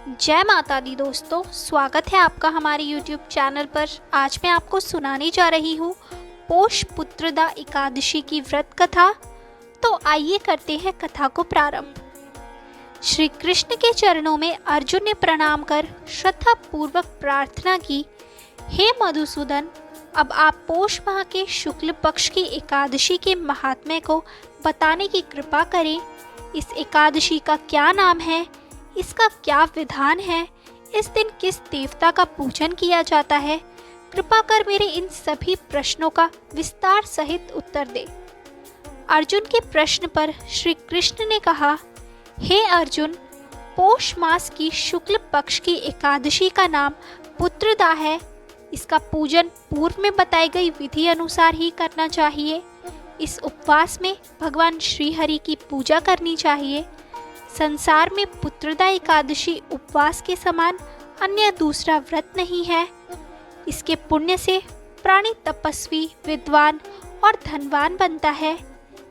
जय माता दी दोस्तों, स्वागत है आपका हमारे YouTube चैनल पर। आज मैं आपको सुनाने जा रही हूँ पोष पुत्रदा एकादशी की व्रत कथा। तो आइए करते हैं कथा को प्रारंभ। श्री कृष्ण के चरणों में अर्जुन ने प्रणाम कर श्रद्धा पूर्वक प्रार्थना की, हे मधुसूदन, अब आप पोष माह के शुक्ल पक्ष की एकादशी के महात्म्य को बताने की कृपा करें। इस एकादशी का क्या नाम है, इसका क्या विधान है, इस दिन किस देवता का पूजन किया जाता है? कृपा कर मेरे इन सभी प्रश्नों का विस्तार सहित उत्तर दे। अर्जुन के प्रश्न पर श्री कृष्ण ने कहा, हे अर्जुन, पोष मास की शुक्ल पक्ष की एकादशी का नाम पुत्रदा है। इसका पूजन पूर्व में बताई गई विधि अनुसार ही करना चाहिए। इस उपवास में भगवान श्री हरि की पूजा करनी चाहिए। संसार में पुत्रदा एकादशी उपवास के समान अन्य दूसरा व्रत नहीं है। इसके पुण्य से प्राणी तपस्वी, विद्वान और धनवान बनता है।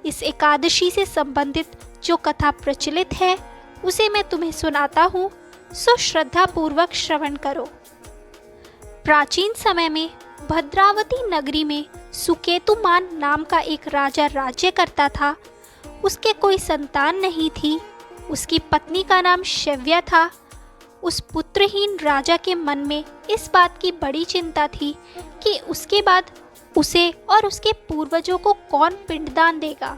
इस एकादशी से संबंधित जो कथा प्रचलित है उसे मैं तुम्हें सुनाता हूँ, सो श्रद्धा पूर्वक श्रवण करो। प्राचीन समय में भद्रावती नगरी में सुकेतुमान नाम का एक राजा राज्य करता था। उसके कोई संतान नहीं थी। उसकी पत्नी का नाम शव्या था। उस पुत्रहीन राजा के मन में इस बात की बड़ी चिंता थी कि उसके बाद उसे और उसके पूर्वजों को कौन पिंडदान देगा।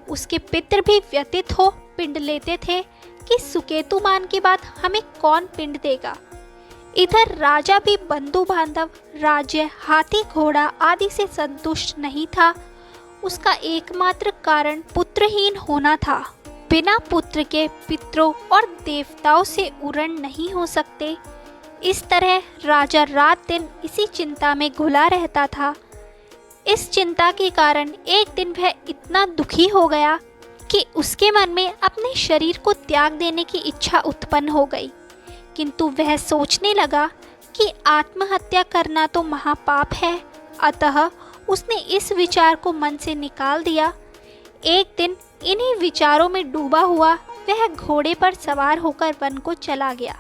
उसके पितृ भी व्यतीत हो पिंड लेते थे कि सुकेतुमान के बाद हमें कौन पिंड देगा। इधर राजा भी बंधु बांधव, राज्य, हाथी घोड़ा आदि से संतुष्ट नहीं था। उसका एकमात्र कारण पुत्रहीन होना था। बिना पुत्र के पितरों और देवताओं से उरण नहीं हो सकते। इस तरह राजा रात दिन इसी चिंता में घुला रहता था। इस चिंता के कारण एक दिन वह इतना दुखी हो गया कि उसके मन में अपने शरीर को त्याग देने की इच्छा उत्पन्न हो गई। किंतु वह सोचने लगा कि आत्महत्या करना तो महापाप है, अतः उसने इस विचार को मन से निकाल दिया। एक दिन इन्हीं विचारों में डूबा हुआ वह घोड़े पर सवार होकर वन को चला गया।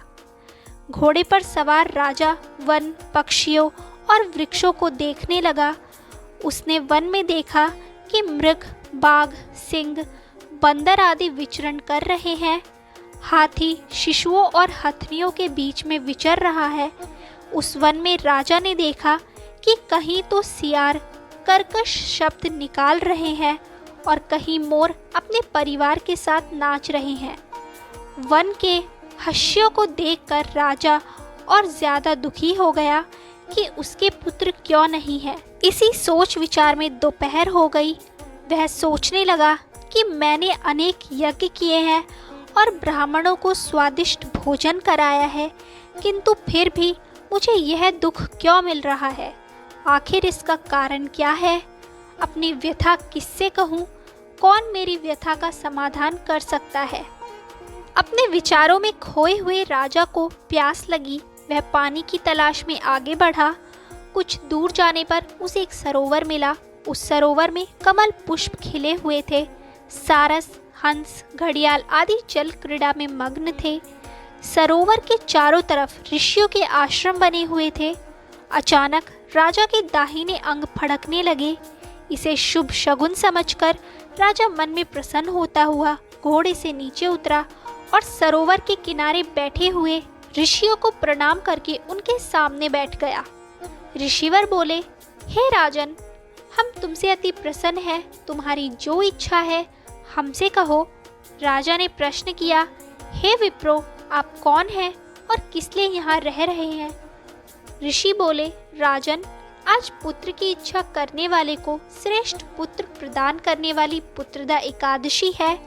घोड़े पर सवार राजा वन, पक्षियों और वृक्षों को देखने लगा। उसने वन में देखा कि मृग, बाघ, सिंह, बंदर आदि विचरण कर रहे हैं। हाथी शिशुओं और हथनियों के बीच में विचर रहा है। उस वन में राजा ने देखा कि कहीं तो सियार कर्कश शब्द निकाल रहे हैं और कहीं मोर अपने परिवार के साथ नाच रहे हैं। वन के हर्ष्यों को देखकर राजा और ज्यादा दुखी हो गया कि उसके पुत्र क्यों नहीं है। इसी सोच विचार में दोपहर हो गई। वह सोचने लगा कि मैंने अनेक यज्ञ किए हैं और ब्राह्मणों को स्वादिष्ट भोजन कराया है, किंतु फिर भी मुझे यह दुख क्यों मिल रहा है। आखिर इसका कारण क्या है? अपनी व्यथा किससे कहूँ? कौन मेरी व्यथा का समाधान कर सकता है? अपने विचारों में खोए हुए राजा को प्यास लगी। वह पानी की तलाश में आगे बढ़ा। कुछ दूर जाने पर उसे एक सरोवर मिला। उस सरोवर में कमल पुष्प खिले हुए थे। सारस, हंस, घड़ियाल आदि जल क्रीड़ा में मग्न थे। सरोवर के चारों तरफ ऋषियों के आश्रम बने हुए थे। अचानक राजा के दाहिने अंग फड़कने लगे। इसे शुभ शगुन समझकर राजा मन में प्रसन्न होता हुआ घोड़े से नीचे उतरा और सरोवर के किनारे बैठे हुए ऋषियों को प्रणाम करके उनके सामने बैठ गया। ऋषिवर बोले, हे राजन, हम तुमसे अति प्रसन्न हैं। तुम्हारी जो इच्छा है हमसे कहो। राजा ने प्रश्न किया, हे विप्रो, आप कौन हैं और किस लिए यहाँ रह रहे हैं? ऋषि बोले, राजन, आज पुत्र की इच्छा करने वाले को श्रेष्ठ पुत्र प्रदान करने वाली पुत्रदा एकादशी है।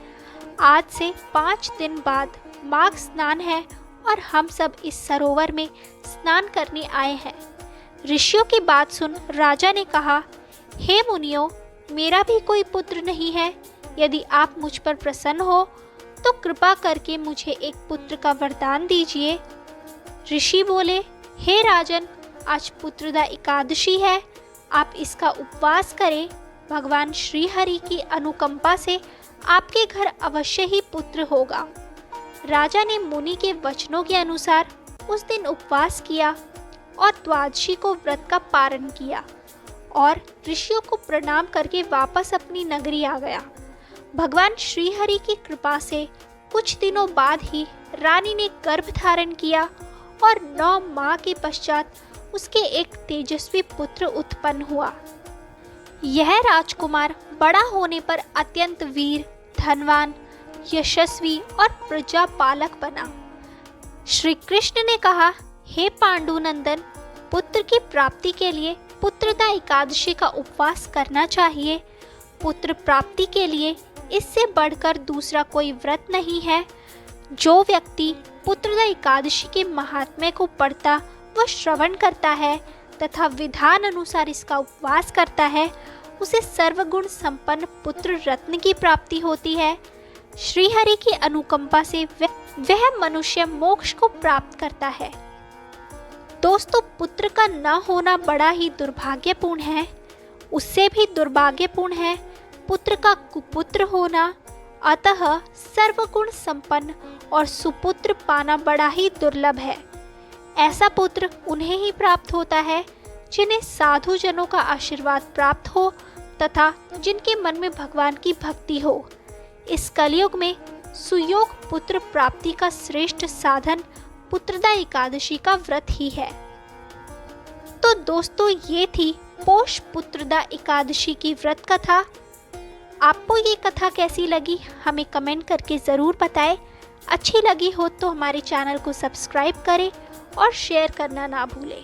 आज से 5 दिन बाद माघ स्नान है और हम सब इस सरोवर में स्नान करने आए हैं। ऋषियों की बात सुन राजा ने कहा, हे मुनियों, मेरा भी कोई पुत्र नहीं है। यदि आप मुझ पर प्रसन्न हो तो कृपा करके मुझे एक पुत्र का वरदान दीजिए। ऋषि बोले, हे राजन, आज पुत्रदा एकादशी है, आप इसका उपवास करें। भगवान श्री हरि की अनुकंपा से आपके घर अवश्य ही पुत्र होगा। राजा ने मुनि के वचनों के अनुसार उस दिन उपवास किया और द्वादशी को व्रत का पारण किया और ऋषियों को प्रणाम करके वापस अपनी नगरी आ गया। भगवान श्रीहरि की कृपा से कुछ दिनों बाद ही रानी ने गर्भ धारण किया और 9 माह के पश्चात उसके एक तेजस्वी पुत्र उत्पन्न हुआ। यह राजकुमार बड़ा होने पर अत्यंत वीर, धनवान, यशस्वी और प्रजापालक बना। श्री कृष्ण ने कहा, हे पांडुनंदन, पुत्र की प्राप्ति के लिए पुत्रदा एकादशी का उपवास करना चाहिए। पुत्र प्राप्ति के लिए इससे बढ़कर दूसरा कोई व्रत नहीं है। जो व्यक्ति पुत्रदा एकादशी के महात्म्य को पढ़ता व श्रवण करता है तथा विधान अनुसार इसका उपवास करता है, उसे सर्वगुण संपन्न पुत्र रत्न की प्राप्ति होती है। श्रीहरि की अनुकंपा से वह मनुष्य मोक्ष को प्राप्त करता है। दोस्तों, पुत्र का न होना बड़ा ही दुर्भाग्यपूर्ण है। उससे भी दुर्भाग्यपूर्ण है पुत्र का कुपुत्र होना। अतः सर्वगुण संपन्न और सुपुत्र पाना बड़ा ही दुर्लभ है। ऐसा पुत्र उन्हें ही प्राप्त होता है जिन्हें साधु जनों का आशीर्वाद प्राप्त हो तथा जिनके मन में भगवान की भक्ति हो। इस कलयुग में सुयोग पुत्र प्राप्ति का श्रेष्ठ साधन पुत्रदा एकादशी का व्रत ही है। तो दोस्तों, ये थी पोष पुत्रदा एकादशी की व्रत कथा। आपको ये कथा कैसी लगी हमें कमेंट करके ज़रूर बताएं। अच्छी लगी हो तो हमारे चैनल को सब्सक्राइब करें और शेयर करना ना भूलें।